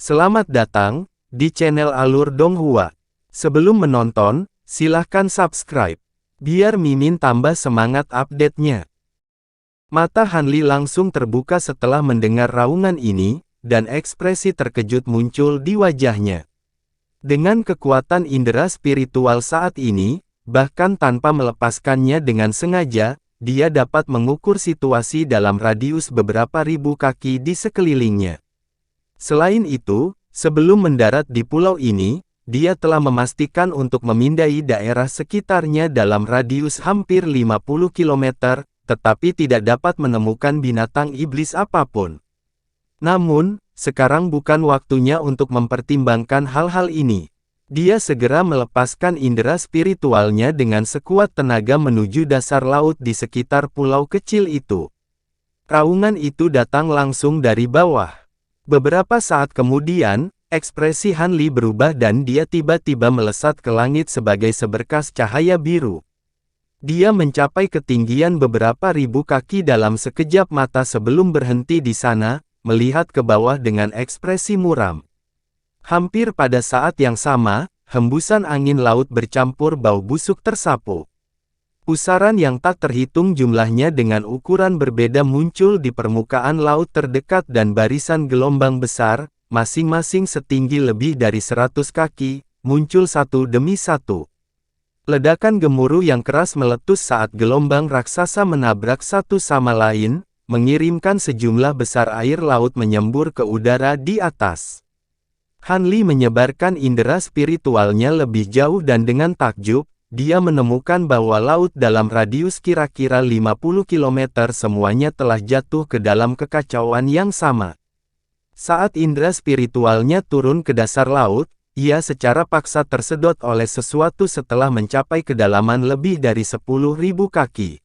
Selamat datang di channel Alur Donghua. Sebelum menonton, silahkan subscribe, biar Mimin tambah semangat update-nya. Mata Hanli langsung terbuka setelah mendengar raungan ini, dan ekspresi terkejut muncul di wajahnya. Dengan kekuatan indera spiritual saat ini, bahkan tanpa melepaskannya dengan sengaja, dia dapat mengukur situasi dalam radius beberapa ribu kaki di sekelilingnya. Selain itu, sebelum mendarat di pulau ini, dia telah memastikan untuk memindai daerah sekitarnya dalam radius hampir 50 km, tetapi tidak dapat menemukan binatang iblis apapun. Namun, sekarang bukan waktunya untuk mempertimbangkan hal-hal ini. Dia segera melepaskan indera spiritualnya dengan sekuat tenaga menuju dasar laut di sekitar pulau kecil itu. Raungan itu datang langsung dari bawah. Beberapa saat kemudian, ekspresi Hanli berubah dan dia tiba-tiba melesat ke langit sebagai seberkas cahaya biru. Dia mencapai ketinggian beberapa ribu kaki dalam sekejap mata sebelum berhenti di sana, melihat ke bawah dengan ekspresi muram. Hampir pada saat yang sama, hembusan angin laut bercampur bau busuk tersapu. Pusaran yang tak terhitung jumlahnya dengan ukuran berbeda muncul di permukaan laut terdekat dan barisan gelombang besar, masing-masing setinggi lebih dari 100 kaki, muncul satu demi satu. Ledakan gemuruh yang keras meletus saat gelombang raksasa menabrak satu sama lain, mengirimkan sejumlah besar air laut menyembur ke udara di atas. Hanli menyebarkan indera spiritualnya lebih jauh dan dengan takjub, dia menemukan bahwa laut dalam radius kira-kira 50 km semuanya telah jatuh ke dalam kekacauan yang sama. Saat indera spiritualnya turun ke dasar laut, ia secara paksa tersedot oleh sesuatu setelah mencapai kedalaman lebih dari 10.000 kaki.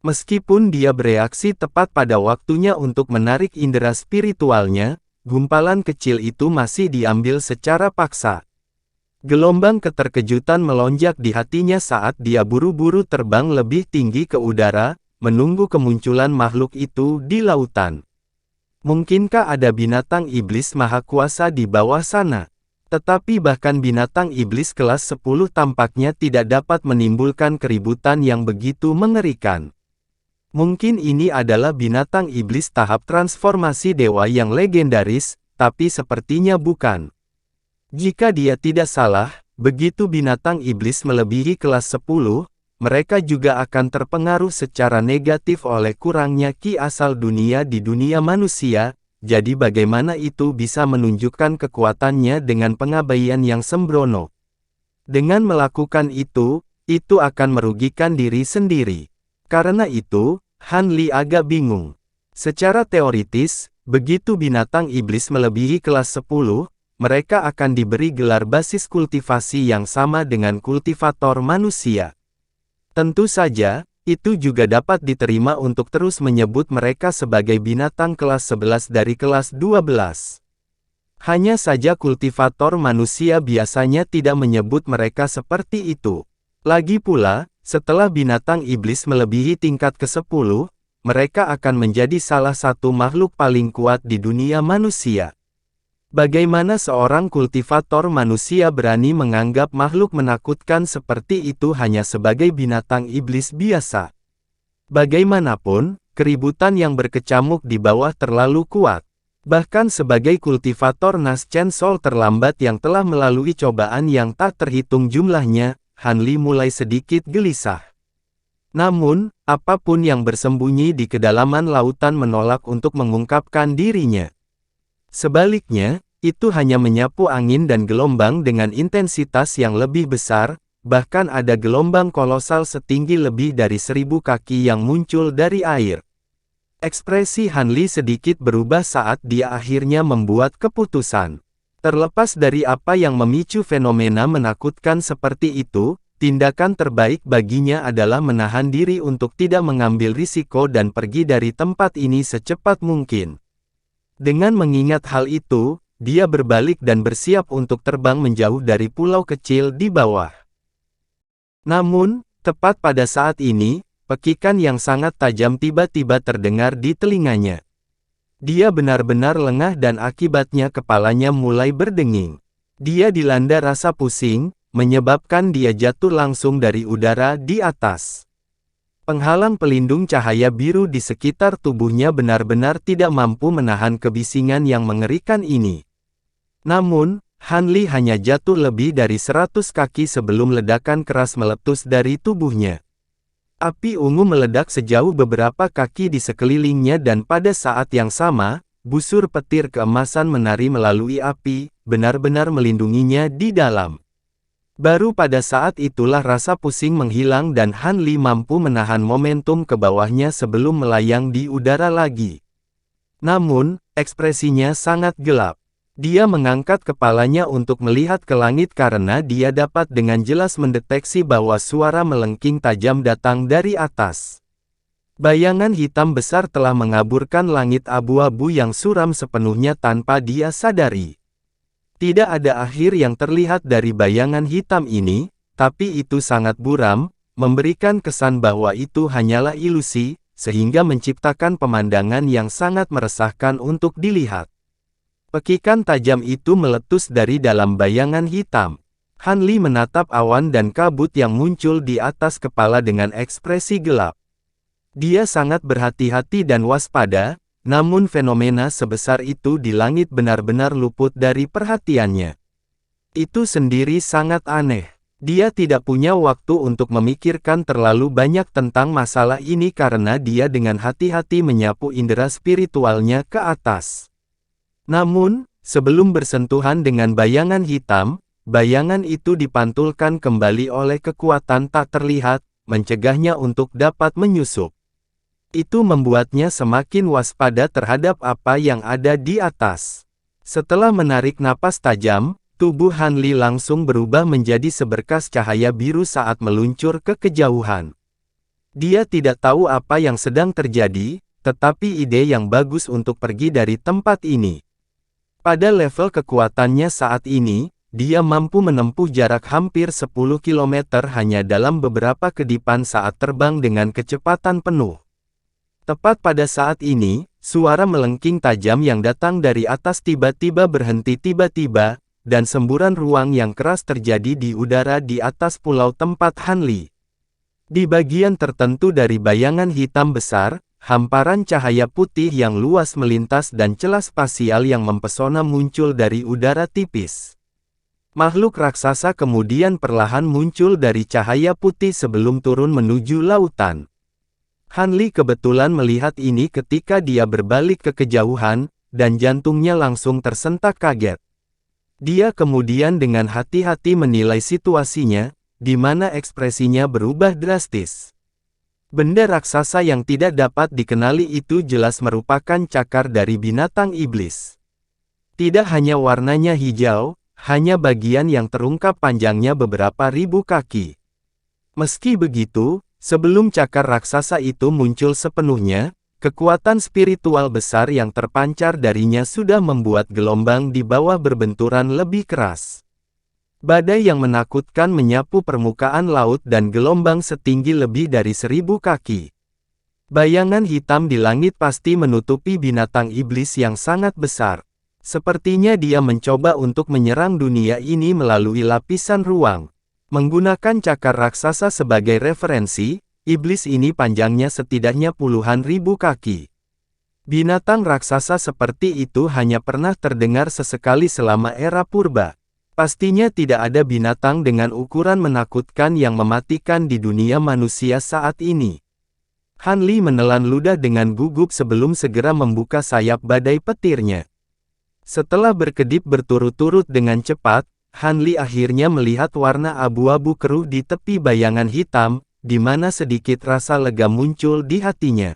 Meskipun dia bereaksi tepat pada waktunya untuk menarik indera spiritualnya, gumpalan kecil itu masih diambil secara paksa. Gelombang keterkejutan melonjak di hatinya saat dia buru-buru terbang lebih tinggi ke udara, menunggu kemunculan makhluk itu di lautan. Mungkinkah ada binatang iblis maha kuasa di bawah sana? Tetapi bahkan binatang iblis kelas 10 tampaknya tidak dapat menimbulkan keributan yang begitu mengerikan. Mungkin ini adalah binatang iblis tahap transformasi dewa yang legendaris, tapi sepertinya bukan. Jika dia tidak salah, begitu binatang iblis melebihi kelas 10, mereka juga akan terpengaruh secara negatif oleh kurangnya ki asal dunia di dunia manusia, jadi bagaimana itu bisa menunjukkan kekuatannya dengan pengabaian yang sembrono. Dengan melakukan itu akan merugikan diri sendiri. Karena itu, Hanli agak bingung. Secara teoritis, begitu binatang iblis melebihi kelas 10, mereka akan diberi gelar basis kultivasi yang sama dengan kultivator manusia. Tentu saja, itu juga dapat diterima untuk terus menyebut mereka sebagai binatang kelas 11 dari kelas 12. Hanya saja kultivator manusia biasanya tidak menyebut mereka seperti itu. Lagi pula, setelah binatang iblis melebihi tingkat ke-10, mereka akan menjadi salah satu makhluk paling kuat di dunia manusia. Bagaimana seorang kultivator manusia berani menganggap makhluk menakutkan seperti itu hanya sebagai binatang iblis biasa? Bagaimanapun, keributan yang berkecamuk di bawah terlalu kuat. Bahkan sebagai kultivator Naschen Soul terlambat yang telah melalui cobaan yang tak terhitung jumlahnya, Hanli mulai sedikit gelisah. Namun, apapun yang bersembunyi di kedalaman lautan menolak untuk mengungkapkan dirinya. Sebaliknya, itu hanya menyapu angin dan gelombang dengan intensitas yang lebih besar, bahkan ada gelombang kolosal setinggi lebih dari 1000 kaki yang muncul dari air. Ekspresi Hanli sedikit berubah saat dia akhirnya membuat keputusan. Terlepas dari apa yang memicu fenomena menakutkan seperti itu, tindakan terbaik baginya adalah menahan diri untuk tidak mengambil risiko dan pergi dari tempat ini secepat mungkin. Dengan mengingat hal itu, dia berbalik dan bersiap untuk terbang menjauh dari pulau kecil di bawah. Namun, tepat pada saat ini, pekikan yang sangat tajam tiba-tiba terdengar di telinganya. Dia benar-benar lengah dan akibatnya kepalanya mulai berdenging. Dia dilanda rasa pusing, menyebabkan dia jatuh langsung dari udara di atas. Penghalang pelindung cahaya biru di sekitar tubuhnya benar-benar tidak mampu menahan kebisingan yang mengerikan ini. Namun, Han Li hanya jatuh lebih dari 100 kaki sebelum ledakan keras meletus dari tubuhnya. Api ungu meledak sejauh beberapa kaki di sekelilingnya dan pada saat yang sama, busur petir keemasan menari melalui api, benar-benar melindunginya di dalam. Baru pada saat itulah rasa pusing menghilang dan Han Li mampu menahan momentum ke bawahnya sebelum melayang di udara lagi. Namun, ekspresinya sangat gelap. Dia mengangkat kepalanya untuk melihat ke langit karena dia dapat dengan jelas mendeteksi bahwa suara melengking tajam datang dari atas. Bayangan hitam besar telah mengaburkan langit abu-abu yang suram sepenuhnya tanpa dia sadari. Tidak ada akhir yang terlihat dari bayangan hitam ini, tapi itu sangat buram, memberikan kesan bahwa itu hanyalah ilusi, sehingga menciptakan pemandangan yang sangat meresahkan untuk dilihat. Pekikan tajam itu meletus dari dalam bayangan hitam. Han Li menatap awan dan kabut yang muncul di atas kepala dengan ekspresi gelap. Dia sangat berhati-hati dan waspada, namun fenomena sebesar itu di langit benar-benar luput dari perhatiannya. Itu sendiri sangat aneh. Dia tidak punya waktu untuk memikirkan terlalu banyak tentang masalah ini karena dia dengan hati-hati menyapu indera spiritualnya ke atas. Namun, sebelum bersentuhan dengan bayangan hitam, bayangan itu dipantulkan kembali oleh kekuatan tak terlihat, mencegahnya untuk dapat menyusup. Itu membuatnya semakin waspada terhadap apa yang ada di atas. Setelah menarik napas tajam, tubuh Han Li langsung berubah menjadi seberkas cahaya biru saat meluncur ke kejauhan. Dia tidak tahu apa yang sedang terjadi, tetapi ide yang bagus untuk pergi dari tempat ini. Pada level kekuatannya saat ini, dia mampu menempuh jarak hampir 10 km hanya dalam beberapa kedipan saat terbang dengan kecepatan penuh. Tepat pada saat ini, suara melengking tajam yang datang dari atas tiba-tiba berhenti tiba-tiba, dan semburan ruang yang keras terjadi di udara di atas pulau tempat Han Li. Di bagian tertentu dari bayangan hitam besar, hamparan cahaya putih yang luas melintas dan celah spasial yang mempesona muncul dari udara tipis. Makhluk raksasa kemudian perlahan muncul dari cahaya putih sebelum turun menuju lautan. Han Li kebetulan melihat ini ketika dia berbalik ke kejauhan, dan jantungnya langsung tersentak kaget. Dia kemudian dengan hati-hati menilai situasinya, di mana ekspresinya berubah drastis. Benda raksasa yang tidak dapat dikenali itu jelas merupakan cakar dari binatang iblis. Tidak hanya warnanya hijau, hanya bagian yang terungkap panjangnya beberapa ribu kaki. Meski begitu, sebelum cakar raksasa itu muncul sepenuhnya, kekuatan spiritual besar yang terpancar darinya sudah membuat gelombang di bawah berbenturan lebih keras. Badai yang menakutkan menyapu permukaan laut dan gelombang setinggi lebih dari 1000 kaki. Bayangan hitam di langit pasti menutupi binatang iblis yang sangat besar. Sepertinya dia mencoba untuk menyerang dunia ini melalui lapisan ruang. Menggunakan cakar raksasa sebagai referensi, iblis ini panjangnya setidaknya puluhan ribu kaki. Binatang raksasa seperti itu hanya pernah terdengar sesekali selama era purba. Pastinya tidak ada binatang dengan ukuran menakutkan yang mematikan di dunia manusia saat ini. Han Li menelan ludah dengan gugup sebelum segera membuka sayap badai petirnya. Setelah berkedip berturut-turut dengan cepat, Han Li akhirnya melihat warna abu-abu keruh di tepi bayangan hitam, di mana sedikit rasa lega muncul di hatinya.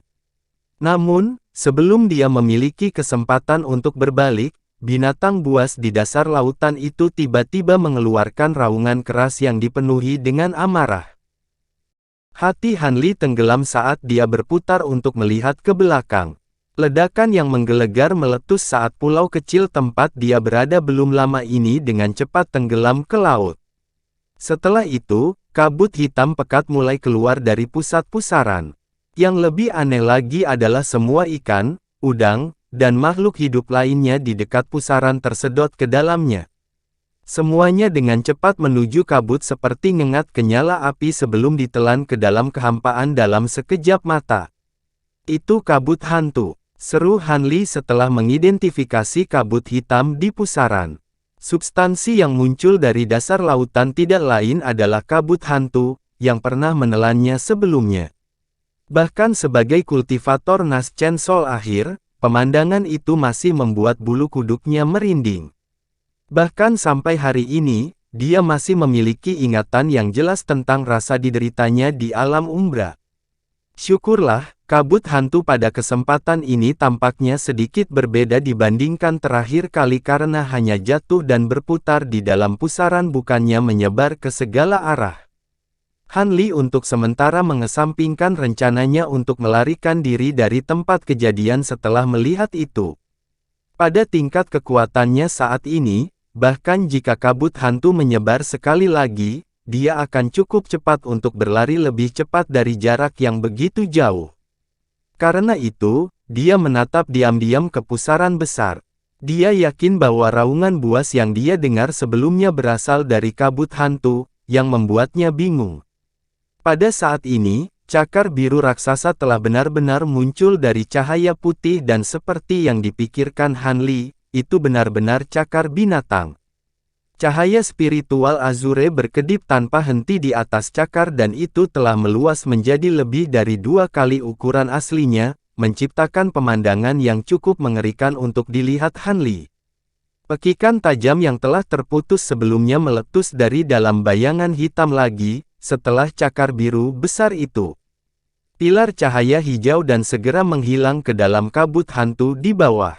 Namun, sebelum dia memiliki kesempatan untuk berbalik, binatang buas di dasar lautan itu tiba-tiba mengeluarkan raungan keras yang dipenuhi dengan amarah. Hati Han Li tenggelam saat dia berputar untuk melihat ke belakang. Ledakan yang menggelegar meletus saat pulau kecil tempat dia berada belum lama ini dengan cepat tenggelam ke laut. Setelah itu, kabut hitam pekat mulai keluar dari pusat pusaran. Yang lebih aneh lagi adalah semua ikan, udang, dan makhluk hidup lainnya di dekat pusaran tersedot ke dalamnya. Semuanya dengan cepat menuju kabut seperti ngengat kenyala api sebelum ditelan ke dalam kehampaan dalam sekejap mata. Itu kabut hantu, seru Hanli setelah mengidentifikasi kabut hitam di pusaran. Substansi yang muncul dari dasar lautan tidak lain adalah kabut hantu, yang pernah menelannya sebelumnya. Bahkan sebagai kultivator Naschen Sol akhir, pemandangan itu masih membuat bulu kuduknya merinding. Bahkan sampai hari ini, dia masih memiliki ingatan yang jelas tentang rasa dideritanya di alam umbra. Syukurlah, kabut hantu pada kesempatan ini tampaknya sedikit berbeda dibandingkan terakhir kali karena hanya jatuh dan berputar di dalam pusaran bukannya menyebar ke segala arah. Hanli untuk sementara mengesampingkan rencananya untuk melarikan diri dari tempat kejadian setelah melihat itu. Pada tingkat kekuatannya saat ini, bahkan jika kabut hantu menyebar sekali lagi, dia akan cukup cepat untuk berlari lebih cepat dari jarak yang begitu jauh. Karena itu, dia menatap diam-diam ke pusaran besar. Dia yakin bahwa raungan buas yang dia dengar sebelumnya berasal dari kabut hantu, yang membuatnya bingung. Pada saat ini, cakar biru raksasa telah benar-benar muncul dari cahaya putih dan seperti yang dipikirkan Hanli, itu benar-benar cakar binatang. Cahaya spiritual azure berkedip tanpa henti di atas cakar dan itu telah meluas menjadi lebih dari 2 kali ukuran aslinya, menciptakan pemandangan yang cukup mengerikan untuk dilihat Hanli. Pekikan tajam yang telah terputus sebelumnya meletus dari dalam bayangan hitam lagi, setelah cakar biru besar itu. Pilar cahaya hijau dan segera menghilang ke dalam kabut hantu di bawah.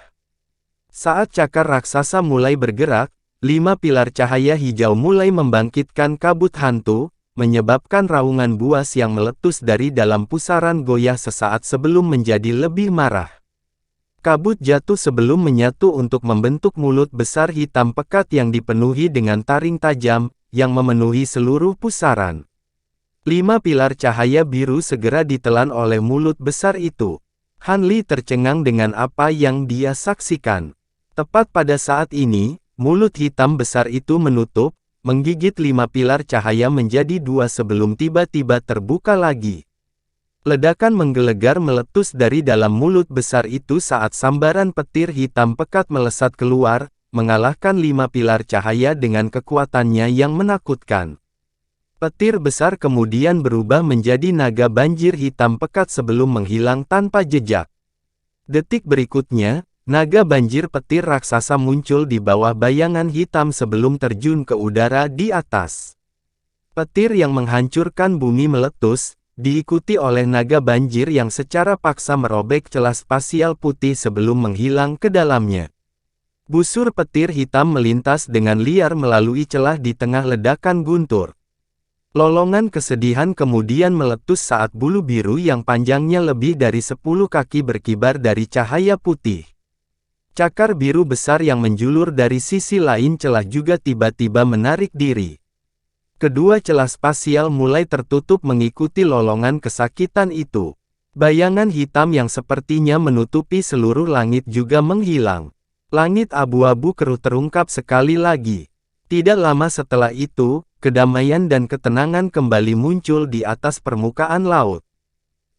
Saat cakar raksasa mulai bergerak, 5 pilar cahaya hijau mulai membangkitkan kabut hantu, menyebabkan raungan buas yang meletus dari dalam pusaran goyah sesaat sebelum menjadi lebih marah. Kabut jatuh sebelum menyatu untuk membentuk mulut besar hitam pekat yang dipenuhi dengan taring tajam, yang memenuhi seluruh pusaran. 5 pilar cahaya biru segera ditelan oleh mulut besar itu. Hanli tercengang dengan apa yang dia saksikan. Tepat pada saat ini, mulut hitam besar itu menutup, menggigit 5 pilar cahaya menjadi 2 sebelum tiba-tiba terbuka lagi. Ledakan menggelegar meletus dari dalam mulut besar itu saat sambaran petir hitam pekat melesat keluar, mengalahkan 5 pilar cahaya dengan kekuatannya yang menakutkan. Petir besar kemudian berubah menjadi naga banjir hitam pekat sebelum menghilang tanpa jejak. Detik berikutnya, naga banjir petir raksasa muncul di bawah bayangan hitam sebelum terjun ke udara di atas. Petir yang menghancurkan bumi meletus, diikuti oleh naga banjir yang secara paksa merobek celah spasial putih sebelum menghilang ke dalamnya. Busur petir hitam melintas dengan liar melalui celah di tengah ledakan guntur. Lolongan kesedihan kemudian meletus saat bulu biru yang panjangnya lebih dari 10 kaki berkibar dari cahaya putih. Cakar biru besar yang menjulur dari sisi lain celah juga tiba-tiba menarik diri. Kedua celah spasial mulai tertutup mengikuti lolongan kesakitan itu. Bayangan hitam yang sepertinya menutupi seluruh langit juga menghilang. Langit abu-abu keruh terungkap sekali lagi. Tidak lama setelah itu, kedamaian dan ketenangan kembali muncul di atas permukaan laut.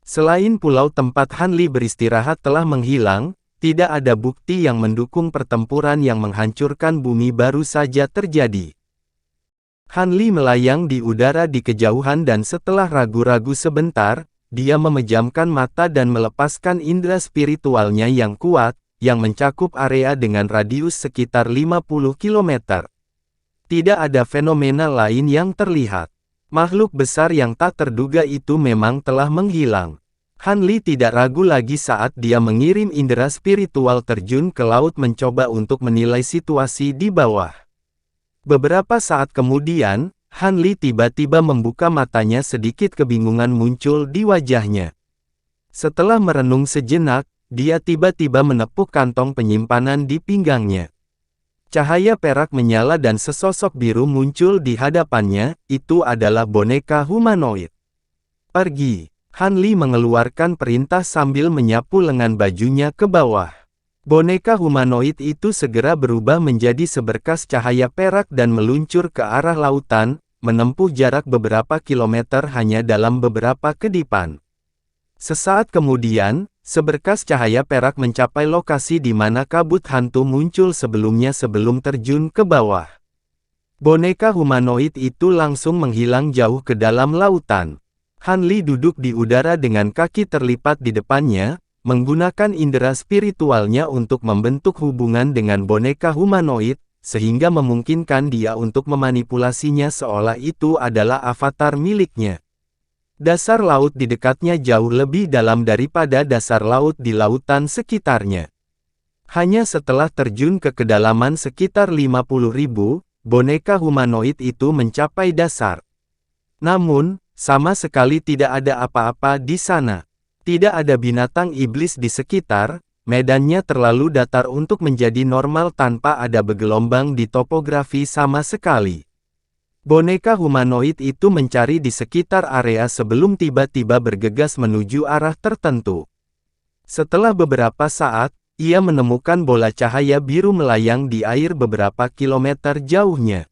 Selain pulau tempat Hanli beristirahat telah menghilang, tidak ada bukti yang mendukung pertempuran yang menghancurkan bumi baru saja terjadi. Hanli melayang di udara di kejauhan dan setelah ragu-ragu sebentar, dia memejamkan mata dan melepaskan indera spiritualnya yang kuat, yang mencakup area dengan radius sekitar 50 km. Tidak ada fenomena lain yang terlihat. Makhluk besar yang tak terduga itu memang telah menghilang. Hanli tidak ragu lagi saat dia mengirim indera spiritual terjun ke laut mencoba untuk menilai situasi di bawah. Beberapa saat kemudian, Hanli tiba-tiba membuka matanya sedikit kebingungan muncul di wajahnya. Setelah merenung sejenak, dia tiba-tiba menepuk kantong penyimpanan di pinggangnya. Cahaya perak menyala dan sesosok biru muncul di hadapannya, itu adalah boneka humanoid. Pergi. Hanli mengeluarkan perintah sambil menyapu lengan bajunya ke bawah. Boneka humanoid itu segera berubah menjadi seberkas cahaya perak dan meluncur ke arah lautan, menempuh jarak beberapa kilometer hanya dalam beberapa kedipan. Sesaat kemudian, seberkas cahaya perak mencapai lokasi di mana kabut hantu muncul sebelumnya sebelum terjun ke bawah. Boneka humanoid itu langsung menghilang jauh ke dalam lautan. Han Li duduk di udara dengan kaki terlipat di depannya, menggunakan indera spiritualnya untuk membentuk hubungan dengan boneka humanoid, sehingga memungkinkan dia untuk memanipulasinya seolah itu adalah avatar miliknya. Dasar laut di dekatnya jauh lebih dalam daripada dasar laut di lautan sekitarnya. Hanya setelah terjun ke kedalaman sekitar 50.000, boneka humanoid itu mencapai dasar. Namun, sama sekali tidak ada apa-apa di sana. Tidak ada binatang iblis di sekitar, medannya terlalu datar untuk menjadi normal tanpa ada bergelombang di topografi sama sekali. Boneka humanoid itu mencari di sekitar area sebelum tiba-tiba bergegas menuju arah tertentu. Setelah beberapa saat, ia menemukan bola cahaya biru melayang di air beberapa kilometer jauhnya.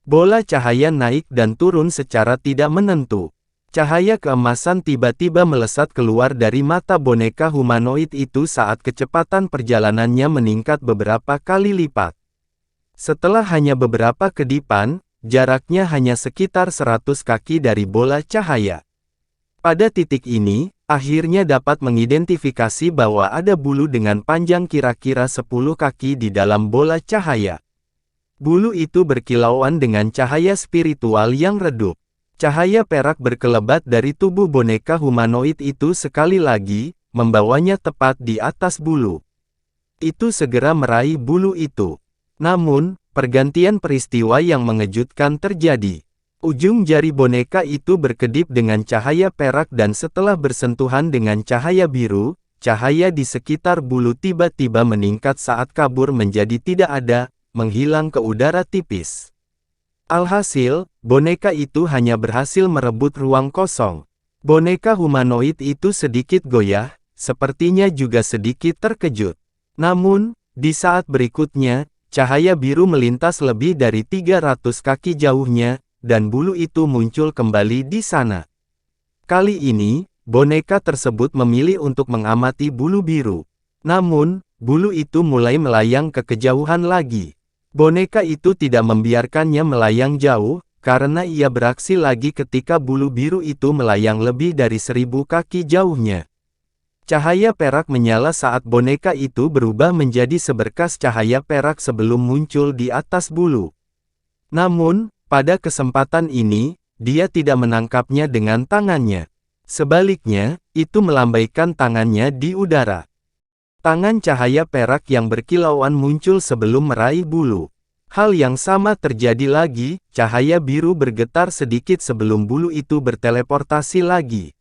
Bola cahaya naik dan turun secara tidak menentu. Cahaya keemasan tiba-tiba melesat keluar dari mata boneka humanoid itu saat kecepatan perjalanannya meningkat beberapa kali lipat. Setelah hanya beberapa kedipan, jaraknya hanya sekitar 100 kaki dari bola cahaya. Pada titik ini, akhirnya dapat mengidentifikasi bahwa ada bulu dengan panjang kira-kira 10 kaki di dalam bola cahaya. Bulu itu berkilauan dengan cahaya spiritual yang redup. Cahaya perak berkelebat dari tubuh boneka humanoid itu sekali lagi, membawanya tepat di atas bulu. Itu segera meraih bulu itu. Namun, pergantian peristiwa yang mengejutkan terjadi. Ujung jari boneka itu berkedip dengan cahaya perak dan setelah bersentuhan dengan cahaya biru, cahaya di sekitar bulu tiba-tiba meningkat saat kabur menjadi tidak ada, menghilang ke udara tipis. Alhasil, boneka itu hanya berhasil merebut ruang kosong. Boneka humanoid itu sedikit goyah, sepertinya juga sedikit terkejut. Namun, di saat berikutnya, cahaya biru melintas lebih dari 300 kaki jauhnya, dan bulu itu muncul kembali di sana. Kali ini, boneka tersebut memilih untuk mengamati bulu biru. Namun, bulu itu mulai melayang ke kejauhan lagi. Boneka itu tidak membiarkannya melayang jauh, karena ia beraksi lagi ketika bulu biru itu melayang lebih dari 1000 kaki jauhnya. Cahaya perak menyala saat boneka itu berubah menjadi seberkas cahaya perak sebelum muncul di atas bulu. Namun, pada kesempatan ini, dia tidak menangkapnya dengan tangannya. Sebaliknya, itu melambaikan tangannya di udara. Tangan cahaya perak yang berkilauan muncul sebelum meraih bulu. Hal yang sama terjadi lagi, cahaya biru bergetar sedikit sebelum bulu itu berteleportasi lagi.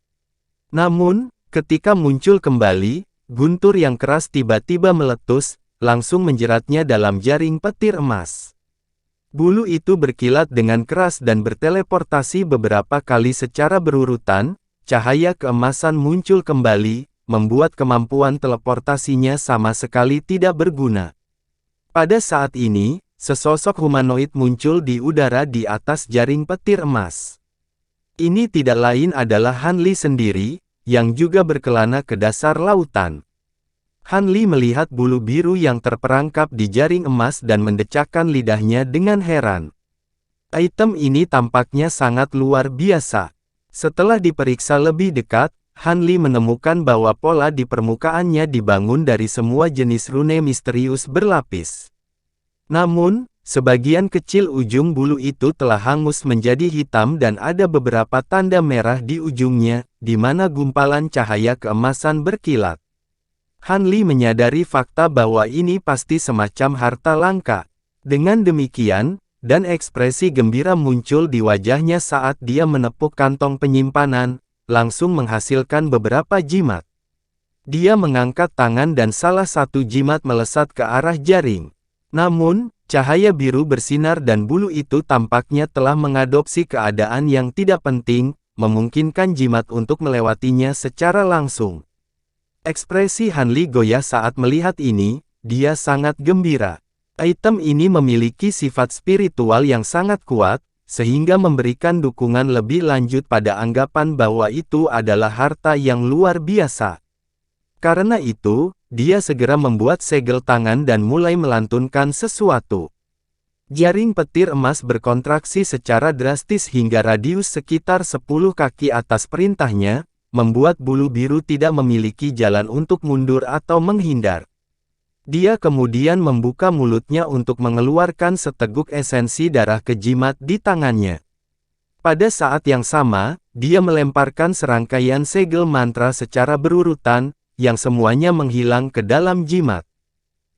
Namun, ketika muncul kembali, guntur yang keras tiba-tiba meletus, langsung menjeratnya dalam jaring petir emas. Bulu itu berkilat dengan keras dan berteleportasi beberapa kali secara berurutan, cahaya keemasan muncul kembali, membuat kemampuan teleportasinya sama sekali tidak berguna. Pada saat ini, sesosok humanoid muncul di udara di atas jaring petir emas. Ini tidak lain adalah Han Li sendiri, yang juga berkelana ke dasar lautan. Han Li melihat bulu biru yang terperangkap di jaring emas dan mendecakkan lidahnya dengan heran. Item ini tampaknya sangat luar biasa. Setelah diperiksa lebih dekat, Han Li menemukan bahwa pola di permukaannya dibangun dari semua jenis rune misterius berlapis. Namun, sebagian kecil ujung bulu itu telah hangus menjadi hitam dan ada beberapa tanda merah di ujungnya, di mana gumpalan cahaya keemasan berkilat. Han Li menyadari fakta bahwa ini pasti semacam harta langka. Dengan demikian, dan ekspresi gembira muncul di wajahnya saat dia menepuk kantong penyimpanan, langsung menghasilkan beberapa jimat. Dia mengangkat tangan dan salah satu jimat melesat ke arah jaring. Namun, cahaya biru bersinar dan bulu itu tampaknya telah mengadopsi keadaan yang tidak penting, memungkinkan jimat untuk melewatinya secara langsung. Ekspresi Han Li goyah saat melihat ini, dia sangat gembira. Item ini memiliki sifat spiritual yang sangat kuat, sehingga memberikan dukungan lebih lanjut pada anggapan bahwa itu adalah harta yang luar biasa. Karena itu, dia segera membuat segel tangan dan mulai melantunkan sesuatu. Jaring petir emas berkontraksi secara drastis hingga radius sekitar 10 kaki atas perintahnya, membuat bulu biru tidak memiliki jalan untuk mundur atau menghindar. Dia kemudian membuka mulutnya untuk mengeluarkan seteguk esensi darah ke jimat di tangannya. Pada saat yang sama, dia melemparkan serangkaian segel mantra secara berurutan, yang semuanya menghilang ke dalam jimat.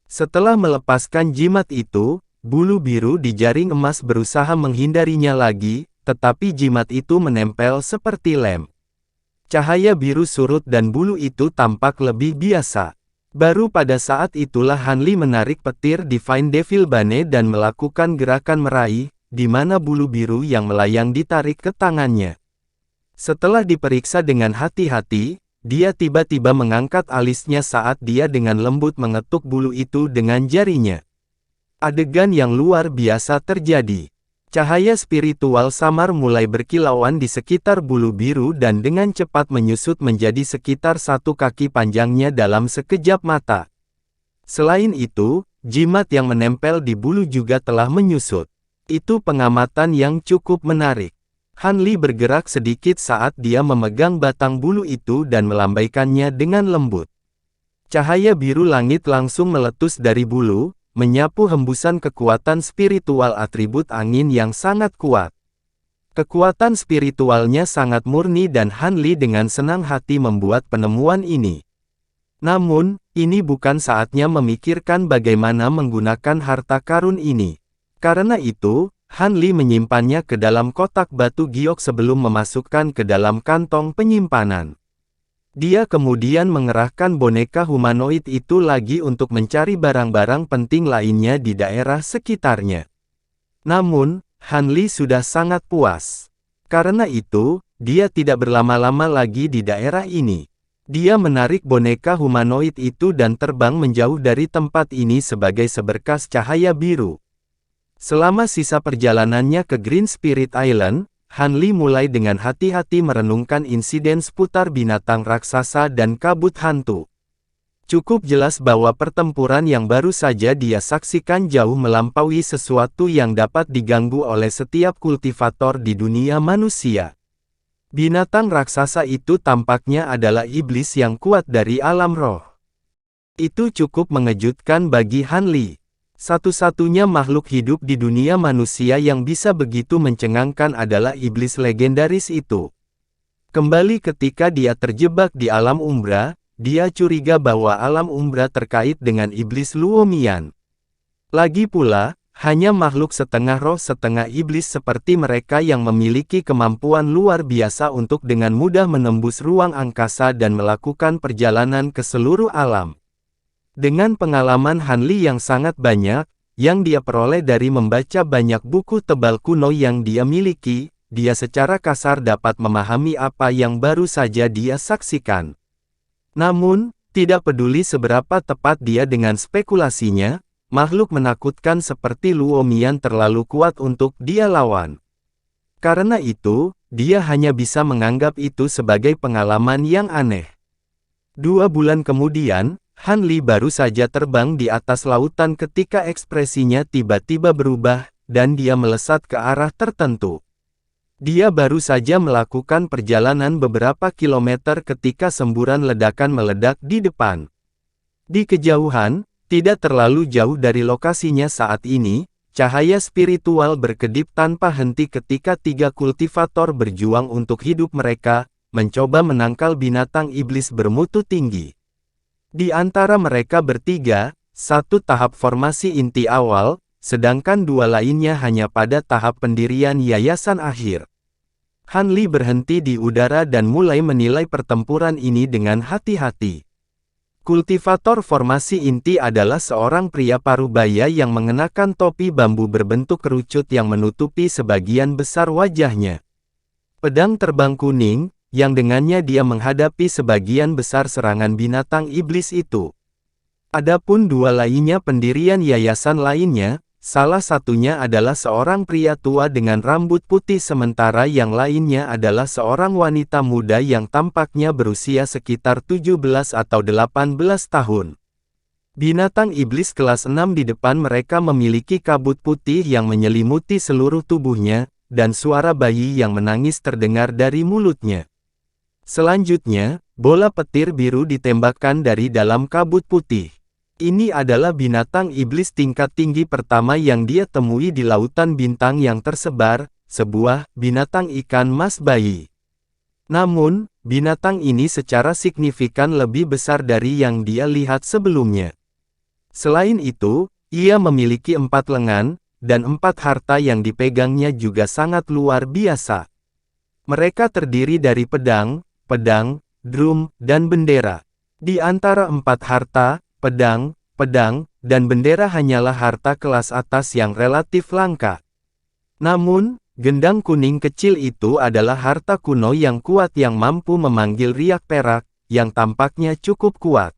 Setelah melepaskan jimat itu, bulu biru di jaring emas berusaha menghindarinya lagi, tetapi jimat itu menempel seperti lem. Cahaya biru surut dan bulu itu tampak lebih biasa. Baru pada saat itulah Han Li menarik petir Divine Devil Bane dan melakukan gerakan meraih, di mana bulu biru yang melayang ditarik ke tangannya. Setelah diperiksa dengan hati-hati, dia tiba-tiba mengangkat alisnya saat dia dengan lembut mengetuk bulu itu dengan jarinya. Adegan yang luar biasa terjadi. Cahaya spiritual samar mulai berkilauan di sekitar bulu biru dan dengan cepat menyusut menjadi sekitar 1 kaki panjangnya dalam sekejap mata. Selain itu, jimat yang menempel di bulu juga telah menyusut. Itu pengamatan yang cukup menarik. Han Li bergerak sedikit saat dia memegang batang bulu itu dan melambaikannya dengan lembut. Cahaya biru langit langsung meletus dari bulu, menyapu hembusan kekuatan spiritual atribut angin yang sangat kuat. Kekuatan spiritualnya sangat murni dan Han Li dengan senang hati membuat penemuan ini. Namun, ini bukan saatnya memikirkan bagaimana menggunakan harta karun ini. Karena itu, Han Li menyimpannya ke dalam kotak batu giok sebelum memasukkan ke dalam kantong penyimpanan. Dia kemudian mengerahkan boneka humanoid itu lagi untuk mencari barang-barang penting lainnya di daerah sekitarnya. Namun, Han Li sudah sangat puas. Karena itu, dia tidak berlama-lama lagi di daerah ini. Dia menarik boneka humanoid itu dan terbang menjauh dari tempat ini sebagai seberkas cahaya biru. Selama sisa perjalanannya ke Green Spirit Island, Han Li mulai dengan hati-hati merenungkan insiden seputar binatang raksasa dan kabut hantu. Cukup jelas bahwa pertempuran yang baru saja dia saksikan jauh melampaui sesuatu yang dapat diganggu oleh setiap kultivator di dunia manusia. Binatang raksasa itu tampaknya adalah iblis yang kuat dari alam roh. Itu cukup mengejutkan bagi Han Li. Satu-satunya makhluk hidup di dunia manusia yang bisa begitu mencengangkan adalah iblis legendaris itu. Kembali ketika dia terjebak di alam umbra, dia curiga bahwa alam umbra terkait dengan iblis Luomian. Lagi pula, hanya makhluk setengah roh setengah iblis seperti mereka yang memiliki kemampuan luar biasa untuk dengan mudah menembus ruang angkasa dan melakukan perjalanan ke seluruh alam. Dengan pengalaman Han Li yang sangat banyak, yang dia peroleh dari membaca banyak buku tebal kuno yang dia miliki, dia secara kasar dapat memahami apa yang baru saja dia saksikan. Namun, tidak peduli seberapa tepat dia dengan spekulasinya, makhluk menakutkan seperti Luomian terlalu kuat untuk dia lawan. Karena itu, dia hanya bisa menganggap itu sebagai pengalaman yang aneh. 2 bulan kemudian, Han Li baru saja terbang di atas lautan ketika ekspresinya tiba-tiba berubah, dan dia melesat ke arah tertentu. Dia baru saja melakukan perjalanan beberapa kilometer ketika semburan ledakan meledak di depan. Di kejauhan, tidak terlalu jauh dari lokasinya saat ini, cahaya spiritual berkedip tanpa henti ketika 3 kultivator berjuang untuk hidup mereka, mencoba menangkal binatang iblis bermutu tinggi. Di antara mereka bertiga, 1 tahap formasi inti awal, sedangkan 2 lainnya hanya pada tahap pendirian yayasan akhir. Han Li berhenti di udara dan mulai menilai pertempuran ini dengan hati-hati. Kultivator formasi inti adalah seorang pria parubaya yang mengenakan topi bambu berbentuk kerucut yang menutupi sebagian besar wajahnya. Pedang terbang kuning, yang dengannya dia menghadapi sebagian besar serangan binatang iblis itu. Adapun dua lainnya pendirian yayasan lainnya, salah satunya adalah seorang pria tua dengan rambut putih sementara yang lainnya adalah seorang wanita muda yang tampaknya berusia sekitar 17 atau 18 tahun. Binatang iblis kelas 6 di depan mereka memiliki kabut putih yang menyelimuti seluruh tubuhnya, dan suara bayi yang menangis terdengar dari mulutnya. Selanjutnya, bola petir biru ditembakkan dari dalam kabut putih. Ini adalah binatang iblis tingkat tinggi pertama yang dia temui di lautan bintang yang tersebar, sebuah binatang ikan mas bayi. Namun, binatang ini secara signifikan lebih besar dari yang dia lihat sebelumnya. Selain itu, ia memiliki 4 lengan, dan 4 harta yang dipegangnya juga sangat luar biasa. Mereka terdiri dari pedang, drum, dan bendera. Di antara 4 harta, pedang, dan bendera hanyalah harta kelas atas yang relatif langka. Namun, gendang kuning kecil itu adalah harta kuno yang kuat yang mampu memanggil riak perak, yang tampaknya cukup kuat.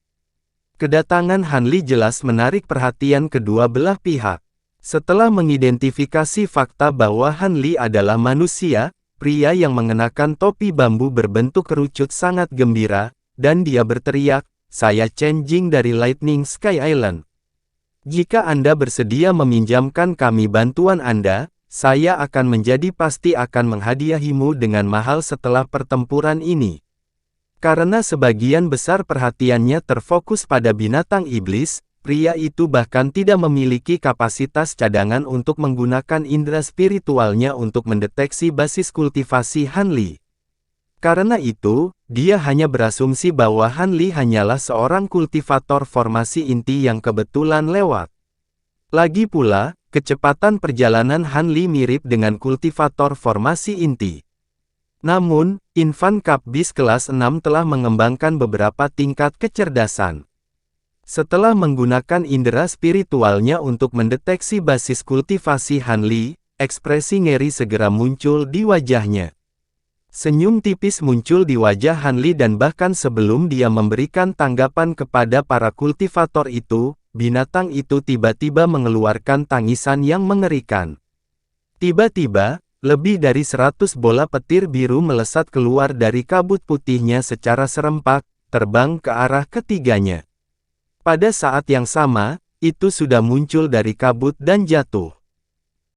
Kedatangan Han Li jelas menarik perhatian kedua belah pihak. Setelah mengidentifikasi fakta bahwa Han Li adalah manusia, pria yang mengenakan topi bambu berbentuk kerucut sangat gembira, dan dia berteriak, "Saya Chen Jing dari Lightning Sky Island. Jika Anda bersedia meminjamkan kami bantuan Anda, saya akan pasti akan menghadiahimu dengan mahal setelah pertempuran ini." Karena sebagian besar perhatiannya terfokus pada binatang iblis, pria itu bahkan tidak memiliki kapasitas cadangan untuk menggunakan indera spiritualnya untuk mendeteksi basis kultivasi Han Li. Karena itu, dia hanya berasumsi bahwa Han Li hanyalah seorang kultivator formasi inti yang kebetulan lewat. Lagi pula, kecepatan perjalanan Han Li mirip dengan kultivator formasi inti. Namun, Infant Cup Beast kelas 6 telah mengembangkan beberapa tingkat kecerdasan. Setelah menggunakan indera spiritualnya untuk mendeteksi basis kultivasi Han Li, ekspresi ngeri segera muncul di wajahnya. Senyum tipis muncul di wajah Han Li dan bahkan sebelum dia memberikan tanggapan kepada para kultivator itu, binatang itu tiba-tiba mengeluarkan tangisan yang mengerikan. Tiba-tiba, lebih dari 100 bola petir biru melesat keluar dari kabut putihnya secara serempak, terbang ke arah ketiganya. Pada saat yang sama, itu sudah muncul dari kabut dan jatuh.